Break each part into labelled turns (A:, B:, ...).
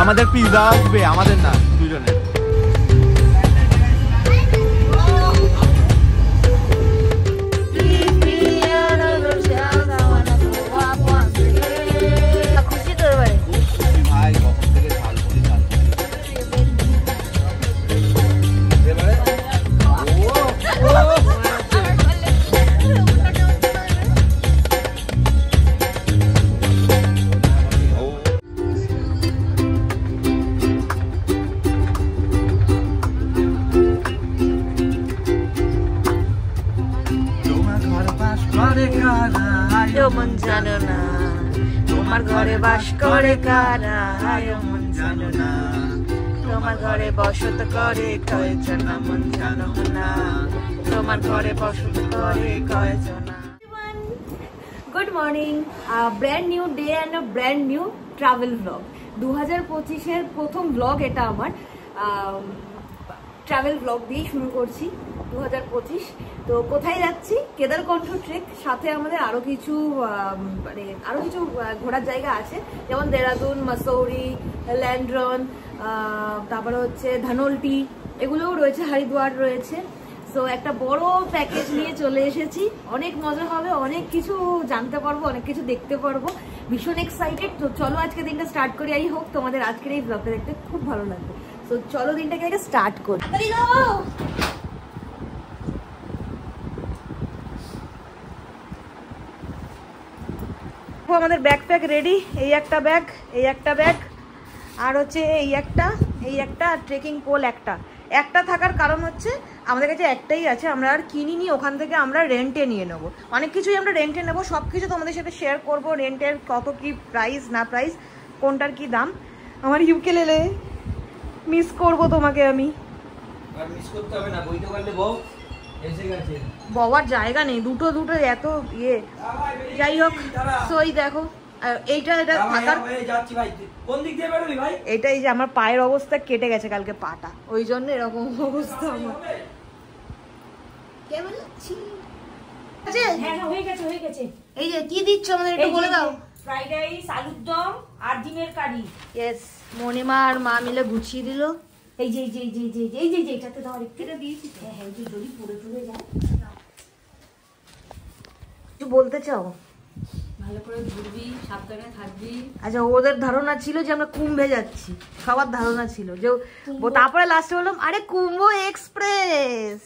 A: আমাদের পিৎজা আসবে, আমাদের না, দুজনের।
B: মন জানো না তোমার ঘরে বাস করে কারা, মন জানো না তোমার ঘরে বসত করে কয়জন, মন জানো না তোমার ঘরে বসত করে কয়জন। Good morning, brand new day and a brand new travel blog. 2025-এর প্রথম ব্লগ এটা আমার। ট্রাভেল ব্লগ দিয়ে শুরু করছি 2025। তো কোথায় যাচ্ছি? কেদারকণ্ঠ ট্রেক, সাথে আমাদের আরো কিছু ঘোরার জায়গা আছে, যেমন দেরাদুন, মাসৌরি, ল্যান্ড্রন, তারপরে হচ্ছে ধানলটি, এগুলোও রয়েছে, হরিদ্বার রয়েছে। সো একটা বড় প্যাকেজ নিয়ে চলে এসেছি, অনেক মজা হবে, অনেক কিছু জানতে পারবো, অনেক কিছু দেখতে পারবো, ভীষণ এক্সাইটেড। তো চলো আজকে দিনটা স্টার্ট করি। আই হোপ তোমাদের আজকের এই ব্লগটা দেখতে খুব ভালো লাগবে। তো চলো দিনটাকে আগে স্টার্ট করি। আমাদের ব্যাগ প্যাক রেডি। এই একটা ব্যাগ, এই একটা ব্যাগ, আর হচ্ছে এই একটা ট্রেকিং পোল একটা থাকার কারণ হচ্ছে আমাদের কাছে একটাই আছে, আমরা আর কিনিনি, ওখান থেকে আমরা রেন্টে নিয়ে নেবো। অনেক কিছুই আমরা রেন্টে নেবো, সব কিছু তোমাদের সাথে শেয়ার করবো, রেন্টের কত কি প্রাইস না প্রাইস, কোনটার কি দাম। আমার ইউকেলেলে মিস করবো তোমাকে আমি।
C: মিস করতে হবে না, বইতে পারলে বউ এসে গেছে,
B: বাবার জায়গা নেই, দুটো এত ইয়ে। যাই হোক, সই দেখো এইটা থাকার, এইটা এই যে আমার পায়ের অবস্থা কেটে গেছে কালকে পাটা, ওই জন্য এরকম অবস্থা আমার। এই যে কি দিচ্ছ আমাদের একটু বলে দাও।
D: ফ্রাইড রাইস, আলুর দম আর ডিমের কারি।
B: ইয়েস, মনিমা আর মা মিলে গুছিয়ে দিল।
D: এই যে এটাতে দাও, একটা দিয়েছি। হ্যাঁ, যদি পুরো যায়।
B: কিছু বলতে চাও?
D: ভালো করে ঘুরবি, সাবধানে থাকবি।
B: আচ্ছা, ওদের ধারণা ছিল যে আমরা কুম্ভে যাচ্ছি, সবার ধারণা ছিল যে, তারপরে লাস্টে বললাম আরে কুম্ভ এক্সপ্রেস।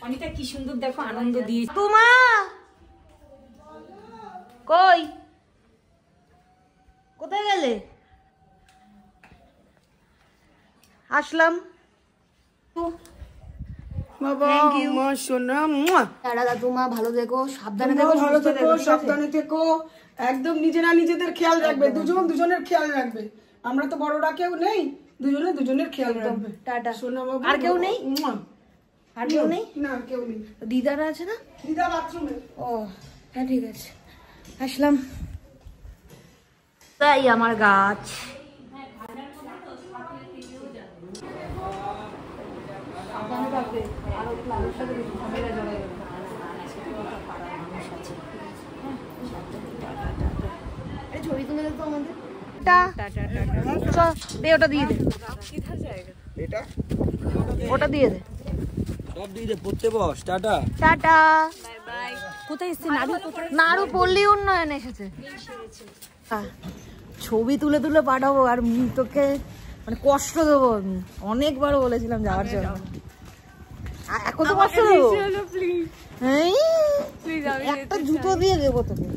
D: অনিতা কি সুন্দর দেখো আনন্দ দিয়ে।
B: তোমা কই, কোথায় গেলে? আসলাম। ভালো থেকো, সাবধানে থেকো,
E: সাবধানে থেকো, একদম নিজেরা নিজেদের খেয়াল রাখবে, দুজনের খেয়াল রাখবে। আমরা তো বড়রা কেউ নেই, দুজনের খেয়াল রাখবে।
B: টাটা।
E: সোনা বাবু,
B: আর কেউ নেই? আর কেউ নেই?
E: না, কেউ নেই।
B: দিদারা আছে না?
E: দিদা বাথরুমে।
B: ও হ্যাঁ, ঠিক আছে, আসলাম। তাই আমার গাছ। ছবি তুলে দিত আমাদের। ওটা দিয়ে দে, ওটা দিয়ে দে,
C: সব দিয়ে দে, পড়তে বস। Tata
B: tata.
D: কোথায় এসছে?
B: নাড়ু পল্লী উন্নয়ন এসেছে। ছবি তুলে তুলে পাঠাবো, আর তোকে মানে কষ্ট দেবো। আমি অনেকবার বলেছিলাম যাওয়ার জন্য, এখন তো কষ্ট দেবো। একটা জুতো দিয়ে দেবো তোকে।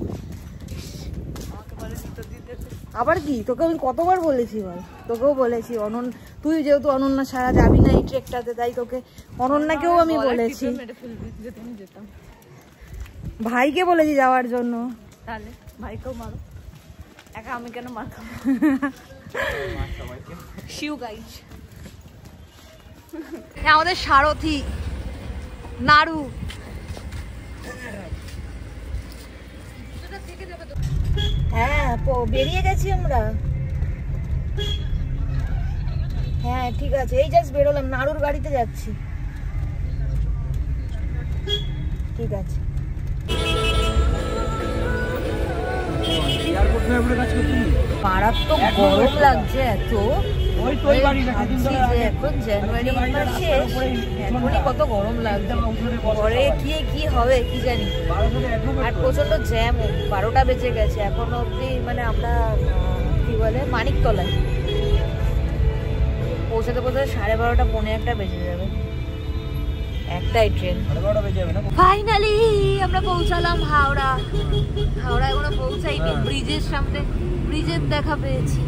B: আবার কি, তোকে আমি কতবার বলেছি বল, তোকেও বলেছি তুই যেহেতু অনন্যা ছাড়া যাবি না এই ট্রেকটাতে, তাই তোকে অনন্যাকেও আমি বলেছি, ভাইকে বলেছি যাওয়ার জন্য।
D: তাহলে ভাইকেও মারো, একা আমি কেন মারতাম? শিউ গাইজ
B: আমাদের সারথি নাড়ু। হ্যাঁ, বেরিয়ে গেছি আমরা। হ্যাঁ ঠিক আছে, এই জাস্ট বেরোলাম, নাড়ুর গাড়িতে যাচ্ছি। ঠিক আছে।
C: এয়ারপোর্ট
B: মারাত্মক গরম লাগছে এত। ভাবছি যে এখন জানুয়ারি মাস শেষ, এখনই কত গরম লাগছে, পরে গিয়ে কি হবে কি জানি। আর প্রচন্ড জ্যাম, 12টা বেজে গেছে এখনো অব্দি, মানে আমরা কি বলে মানিকতলায় পৌঁছাতে পৌঁছাতে 12:30 পৌনে 1টা বেজে যাবে, একটাই ট্রেন। ফাইনালি আমরা পৌঁছালাম হাওড়া। হাওড়া এখনো পৌঁছাইনি, ব্রিজের সামনে ব্রিজের দেখা পেয়েছি।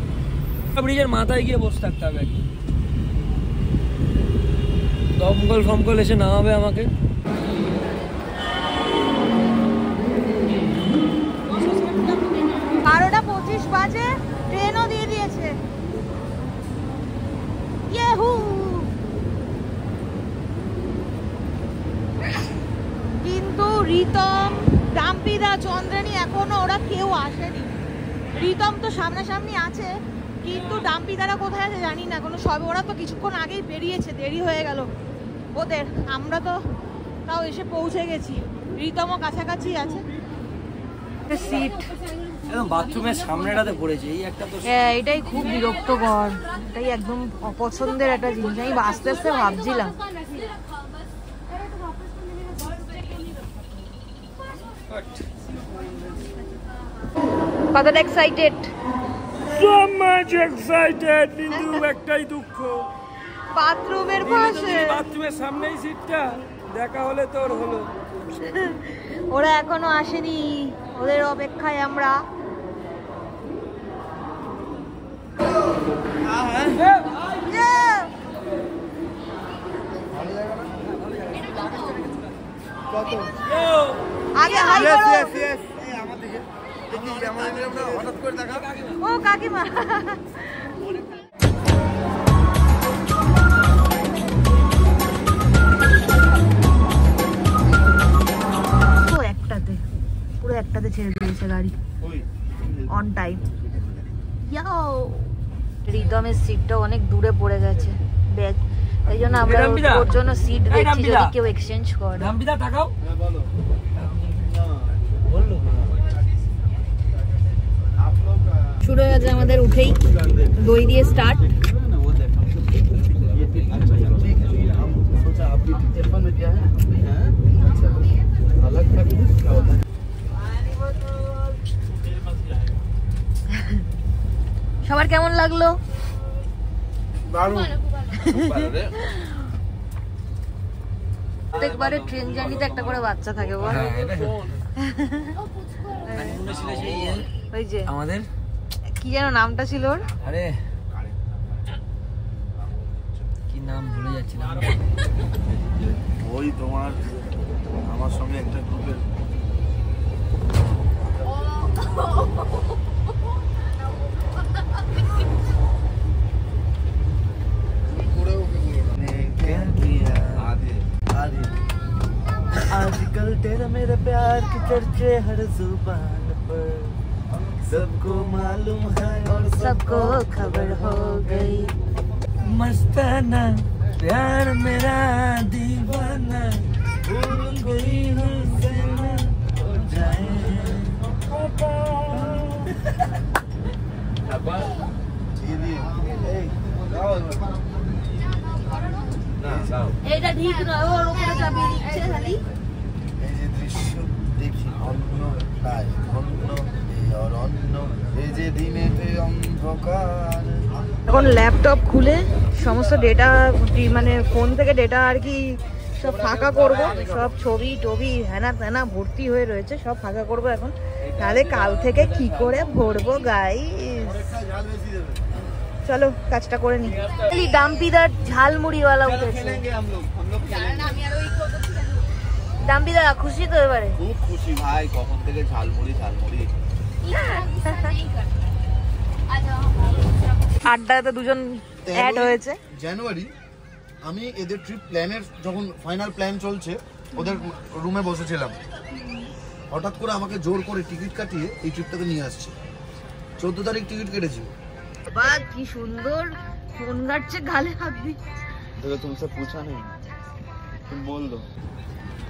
C: ব্রিজের মাথায় গিয়ে বসে থাকতে হবে, দমকল ফমকল এসে নামাবে আমাকে।
B: 12:25 বাজে, ট্রেনও দিয়ে দিয়েছে। ইয়েহু! কিন্তু রিতম, ডাম্পিদা, চন্দ্রানী এখনো ওরা কেউ আসেনি। রিতম তো সামনাসামনি আছে, কিন্তু ডাম্পিদারা কোথায় আছে জানি না কোনো। সবে ওরা তো কিছুক্ষণ আগেই বেরিয়েছে, দেরি হয়ে গেল ওদের। আমরা তো তাও এসে পৌঁছে গেছি, রিতমও কাছাকাছি আছে। সিট
C: একদম বাথরুমের সামনেটাতে পড়েছে, এই একটা তো।
B: হ্যাঁ, এটাই খুব বিরক্তকর, এটাই একদম অপছন্দের একটা জিনিস। আমি আস্তে আস্তে ভাবছিলাম কতটা এক্সাইটেড।
C: So much excited, কিন্তু একটাই দুঃখ,
B: বাথরুমের পাশে,
C: বাথরুমের সামনেই সিটটা, দেখা হলে তোর হলো।
B: ওরা এখনো আসেনি, ওদের অপেক্ষায় আমরা। আগে হাই করো। ও কাকিমা, পুরো একটাতে ছেড়ে দিয়েছে গাড়ি, অন টাইম। রিদমের সিটটা অনেক দূরে পড়ে গেছে, ব্যাগ, এই জন্য আমরা ওর জন্য সিট দেখছি যদি কেউ এক্সচেঞ্জ করে।
C: রামবিদা তাকাও।
B: শুরু হয়ে গেছে আমাদের, উঠেই দই দিয়ে স্টার্ট। সবার কেমন লাগলো? প্রত্যেকবারে ট্রেন জার্নিতে একটা করে বাচ্চা থাকে, বল। ওই যে
C: আমাদের
B: কি যেন নামটা ছিল ওর,
C: আরে কি নাম ভুলে যাচ্ছিলাম।
A: ওই তোমার আমার সঙ্গে একটা গ্রুপের आजकल तेरा मेरा प्यार की चर्चे हर जुबान पर, सबको मालूम है और
B: सबको खबर हो गई।
C: मस्ताना प्यार मेरा दीवाना, भूल गई हूँ हो जाए।
B: এটা ঠিক নয়, ওর উপরে চাপিয়ে দিচ্ছে খালি।
A: এই যে দৃশ্য দেখি অন্য তাই অন্য এই অরণ্য, এই যে দিনেতে অন্ধকার।
B: এখন ল্যাপটপ খুলে সমস্ত ডেটা, মানে ফোন থেকে ডেটা আর কি সব ফাঁকা করব, সব ছবি টবি হ্যানা ত্যানা ভর্তি হয়ে রয়েছে, সব ফাঁকা করব এখন, তাহলে কাল থেকে কি করে ভরবো গাইস। চলো কাজটা করে নি। ডাম্পিদার ঝালমুড়িওয়ালা উঠেছে। ডাম্পিদা খুশি তো এবারে?
A: খুব খুশি ভাই, কখন থেকে ঝালমুড়ি ঝালমুড়ি।
B: আড্ডাতে দুজন অ্যাড হয়েছে।
A: জানুয়ারি আমি এদের ট্রিপ প্ল্যানের যখন ফাইনাল প্ল্যান চলছে, ওদের রুমে বসেছিলাম, হঠাৎ করে আমাকে জোর করে টিকিট কাটিয়ে এই ট্রিপটাতে নিয়ে আসছে। 14 তারিখ টিকিট কেটেছি।
B: বাহ কি সুন্দর, ফোন ঘাটছে, গালে হাত দি।
A: দেখো তুমসে পুছা নেই, তুমি বল দো।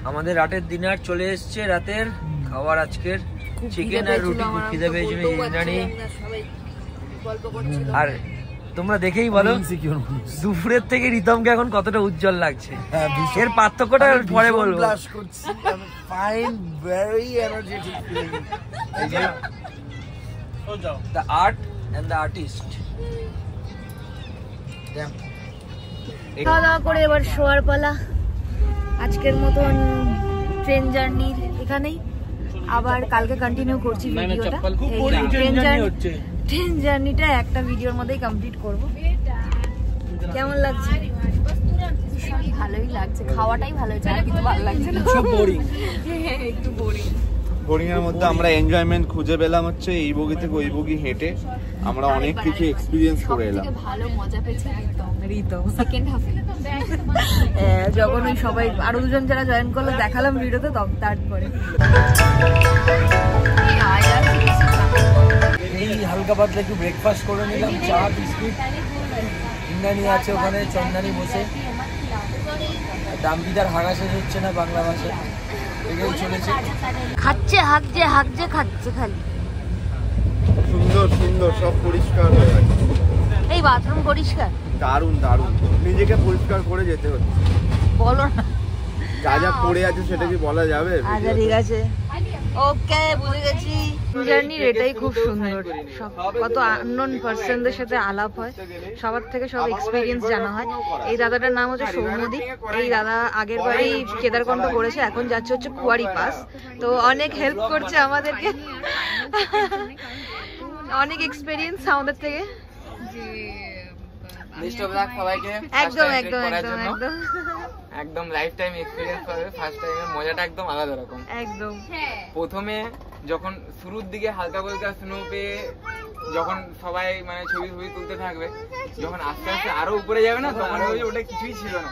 C: আমাদের রাতের ডিনার চলে এসছে, রাতের খাবার আজকের চিকেন আর রুটি। খুব খিদে পেয়েছিল ইন্দ্রাণী। আর তোমরা দেখেই বলো দুপুরের থেকে রিতমকে এখন কতটা উজ্জ্বল লাগছে। এর পার্থক্যটা পরে বলবো। The art and the artist.
D: খাওয়া দাওয়া করে এবার শোয়ার পালা। আজকের মতন ট্রেন জার্নির এখানেই, আবার কালকে কন্টিনিউ করছি ভিডিওটা। ট্রেন জার্নিটা একটা ভিডিওর মধ্যেই কমপ্লিট করব। কেমন লাগছে? ভালোই লাগছে, খাওয়াটাই ভালো হয়েছে, আর কিছু ভালো লাগছে না, খুব বোরিং। একটু বোরিং
F: এর মধ্যে আমরা এনজয়মেন্ট খুঁজে পেলাম হচ্ছে এই বগি থেকে ওই বগি হেঁটে আমরা অনেক কিছু এক্সপেরিয়েন্স করে এলাম।
D: ভালো মজা পেয়েছে রিতম সেকেন্ড হাফে, যখন ওই সবাই আরো দুজন যারা জয়েন করলো দেখালাম ভিডিওতে, তারপরে
C: এই হালকা পাতলা একটু ব্রেকফাস্ট করে নিলাম, চা বিস্কিট। ইন্দ্রাণী আছে ওখানে, চন্দানি বসে। দাম্পিদার হাগা শেষ হচ্ছে না বাংলা ভাষায়, এটাই চলেছে।
D: খাচ্ছে হাগছে হাগছে খাচ্ছে খালি।
F: সুন্দর সুন্দর সব পরিষ্কার হয়ে গেছে।
D: এই বাথরুম পরিষ্কার,
F: দারুণ দারুণ। নিজেকে পরিষ্কার করে যেতে হচ্ছে।
D: বলো না
F: যা যা পড়ে আছে সেটা কি বলা যাবে?
B: আচ্ছা ঠিক আছে,
D: ওকে বুঝে গেছি। জার্নির এটাই খুব সুন্দর, কত আননোন পার্সনদের সাথে আলাপ হয়, সবার থেকে সব এক্সপিরিয়েন্স জানা হয়। এই দাদাটার নাম হচ্ছে সৌম্যদীপ। এই দাদা আগের বারই কেদারকণ্ঠ করেছে, এখন যাচ্ছে হচ্ছে কুয়ারি পাস। তো অনেক হেল্প করছে আমাদেরকে, অনেক এক্সপিরিয়েন্স আমাদের থেকে।
G: বেস্ট অফ লাক সবাইকে।
D: একদম একদম একদম একদম
G: একদম লাইফ টাইম এক্সপেরিয়েন্স হবে। ফার্স্ট টাইমের মজাটা একদম আলাদা রকম।
D: একদম।
G: প্রথমে যখন শুরুর দিকে হালকা হালকা স্নো পেয়ে যখন সবাই মানে ছবি তুলতে থাকবে, যখন আস্তে আস্তে আরো উপরে যাবে না, তখন ওটা কিছুই ছিল না।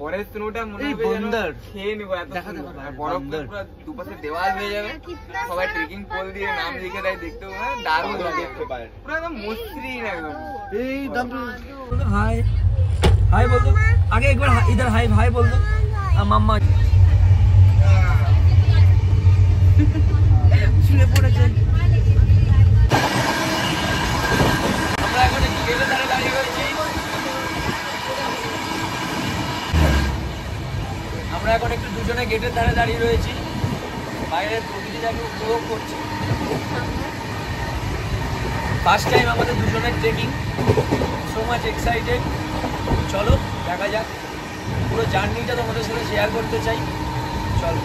G: পরের স্নোটা মনে হবে খেয়ে নিবো, এত বরফ পুরো দুপাশে দেওয়াল হয়ে যাবে, সবাই ট্রেকিং পোল দিয়ে নাম লিখে দেয়, দেখতে দারুণ লাগে, পুরো একদম মসৃণ একদম।
C: এই হাই হাই বলতো আগে একবার, ইধার হাই ভাই বলতো। মাম্মা শুয়ে পড়েছে। আমরা এখন একটু গেটের ধারে দাঁড়িয়ে রয়েছি। আমরা এখন একটু দুজনে গেটের ধারে দাঁড়িয়ে রয়েছি, বাইরের প্রকৃতিটাকে উপভোগ করছি। ফার্স্ট টাইম আমাদের দুজনের ট্রেকিং, সো মাচ এক্সাইটেড। চলো দেখা যাক, পুরো জার্নিটা তোমাদের সাথে শেয়ার করতে চাই। চলো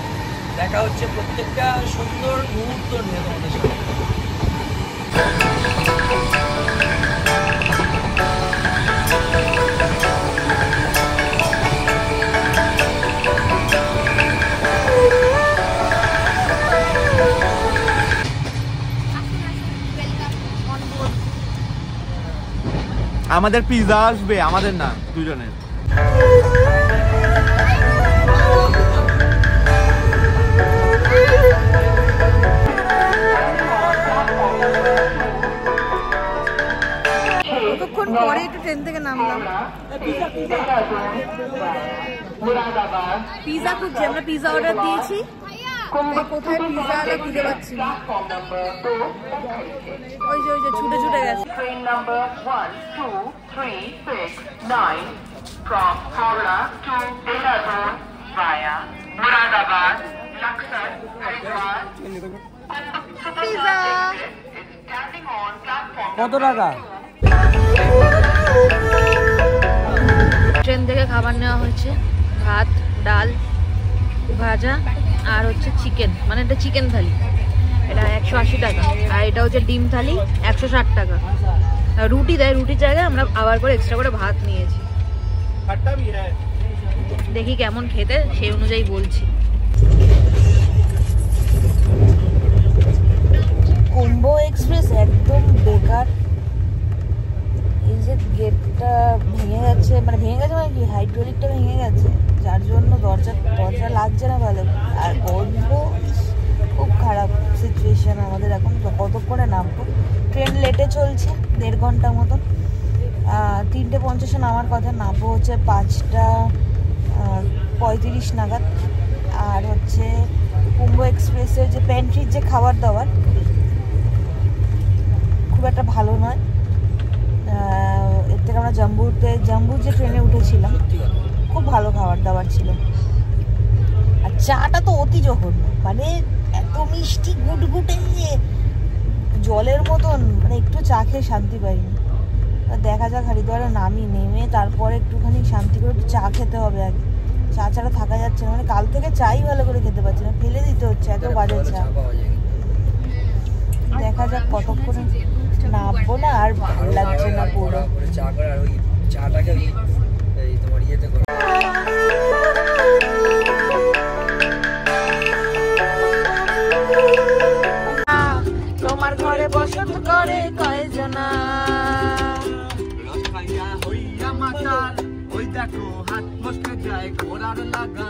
C: দেখা হচ্ছে প্রত্যেকটা সুন্দর মুহূর্ত নিয়ে তোমাদের সাথে।
F: আমাদের পিৎজা আসবে, আমাদের না, দুজনের।
B: কতক্ষণ পরে একটু ট্রেন থেকে নামলাম। পিজা খুঁজছি, আমরা পিজা অর্ডার দিয়েছি, কোথায় পিজা আলা খুঁজে পাচ্ছি না। ওই যে ছুটে ছুটে গেছে।
H: Train number 12369 from Howrah to Dehradun via Muradabad, Luxor, Haridwar.
B: Pizza
H: Standing on platform.
C: কত টাকা?
D: ট্রেন থেকে খাবার নেওয়া হয়েছে, ভাত, ডাল, ভাজা আর হচ্ছে চিকেন, মানে এটা চিকেন থালি, এটা 180 টাকা। আর এটা হচ্ছে ডিম থালি 160 টাকা। রুটি দেয়, রুটির জায়গায় আমরা আবার করে এক্সট্রা করে ভাত নিয়েছি। দেখি কেমন খেতে, সেই অনুযায়ী বলছি। কুম্ভো এক্সপ্রেস একদম বেকার। এই যে গেটটা ভেঙে গেছে, মানে কি হাইড্রোলিকটা ভেঙে গেছে, যার জন্য দরজা লাগছে না ভালো। আর গন্ধ, খুব খারাপ সিচুয়েশন আমাদের এখন। কতক্ষণে নামবো? ট্রেন লেটে চলছে, 1.5 ঘন্টা মতন। 3:50 নামার কথা, নামবো হচ্ছে 5:35 নাগাদ। আর হচ্ছে কুম্ভ এক্সপ্রেসের যে প্যান্ট্রির যে খাবার দাবার খুব একটা ভালো নয়। এর থেকে আমরা জাম্বুর যে ট্রেনে উঠেছিলাম খুব ভালো খাবার দাবার ছিল। আর চাটা তো অতি জঘন্য, মানে এত মিষ্টি গুটগুটে জলের মতন, মানে একটু চা খেয়ে শান্তি পাইনি। দেখা যাক হরিদ্বারে নেমে তারপরে একটুখানি শান্তি করে একটু চা খেতে হবে আগে। চা ছাড়া থাকা যাচ্ছে না, মানে কাল থেকে চাই ভালো করে খেতে পারছি না, ফেলে দিতে হচ্ছে এত বাজে চা। দেখা যাক কতক্ষণে নামবো না, আর ভালো লাগছে না পুরো। তোমার ঘরে বসত করে কয়জনা,
C: ওই দেখো হাত মস্তে যায় ঘোড়ার লাগা,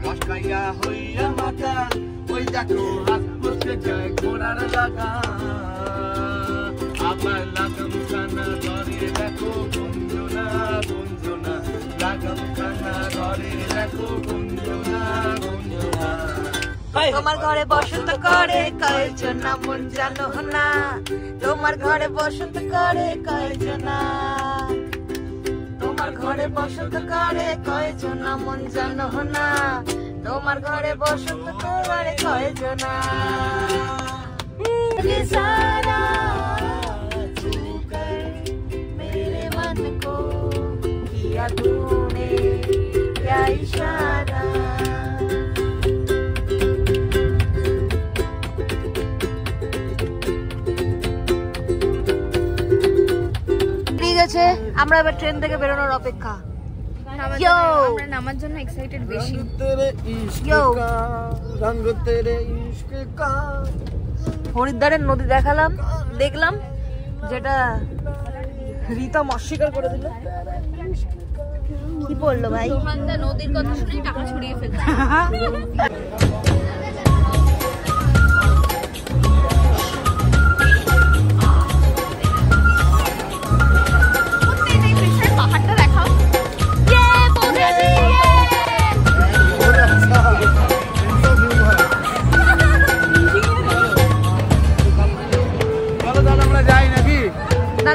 C: রসকাইয়া হইয়া মাতা ওই দেখো হাত মস্তে যায় ঘোড়ার লাগা, আবার লাগাম খানা ধরে দেখো গুঞ্জনা গুঞ্জনা, লাগাম খানা ধরে দেখো গুঞ্জনা গুঞ্জনা।
D: তোমার ঘরে বসত করে কয়জনা মন জানো না, তোমার ঘরে বসত করে কয়জনা, তোমার ঘরে বসত করে কয়জনা মন জানো না, তোমার ঘরে বসত করে কয়জনা। সারা মেরে মন কো কিয়া তूने क्या इशारा। আমরা এবার ট্রেন থেকে বেরোনোর অপেক্ষা।
B: আমরা নামার জন্য এক্সাইটেড বেশি।
D: হরিদ্বারের নদী দেখলাম, যেটা রিতম অস্বীকার করে দিল। কি বললো ভাই?
B: নদীর কথা শুনে টাকা ছড়িয়ে ফেলছে।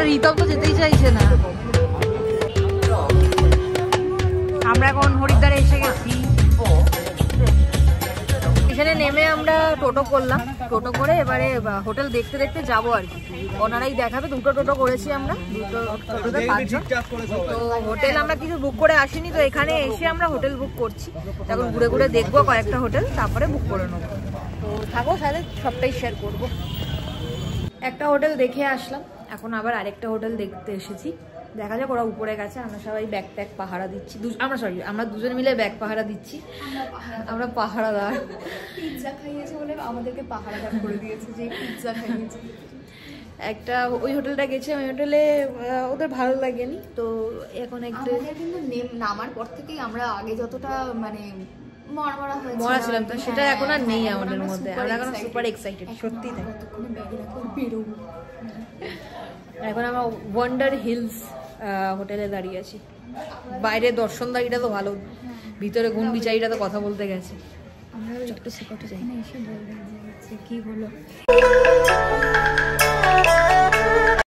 D: রিতম তো যেতেই চাইছে না। আমরা এখন হরিদ্বারে এসে গেছি। এখানে নেমে আমরা টোটো করলাম, টোটো করে এবারে হোটেল দেখতে দেখতে যাবো আর কি। ওনারাই দেখাবে, দুটো টোটো করেছি আমরা, দুটো টোটোতে 5 জন। তো হোটেল আমরা কিছু বুক করে আসিনি, তো এখানে এসে আমরা হোটেল বুক করছি। এখন ঘুরে ঘুরে দেখবো কয়েকটা হোটেল, তারপরে বুক করে নেবো। তো থাকো, তাহলে সবটাই শেয়ার করবো। একটা হোটেল দেখে আসলাম, এখন আবার আরেকটা হোটেল দেখতে এসেছি। দেখা যাক, ওরা উপরে গেছে, আমরা সবাই ব্যাগ ট্যাগ পাহারা দিচ্ছি। আমরা দুজন মিলে ব্যাগ পাহারা দিচ্ছি। আমরা পাহারাদার।
B: পিৎজা খাইয়েছে বলে আমাদেরকে পাহারাদার করে দিয়েছে, যে পিৎজা খাইয়েছে।
D: একটা ওই হোটেলটা গেছে, ওই হোটেলে ওদের ভালো লাগেনি, তো এখন একটু
B: কিন্তু নামার পর থেকেই আমরা আগে যতটা মানে
D: মরা ছিলাম, তো সেটা এখন আর নেই আমাদের মধ্যে। আমরা এখন সুপার এক্সাইটেড, সত্যি তাই। এখন আমরা ওয়ান্ডার হিলস হোটেলে দাঁড়িয়ে আছি। বাইরে দর্শনদারিটা তো ভালো, ভিতরে গুণ বিচারীরা তো কথা বলতে গেছে। আমরা একটু সেকটে যাই, কি হলো।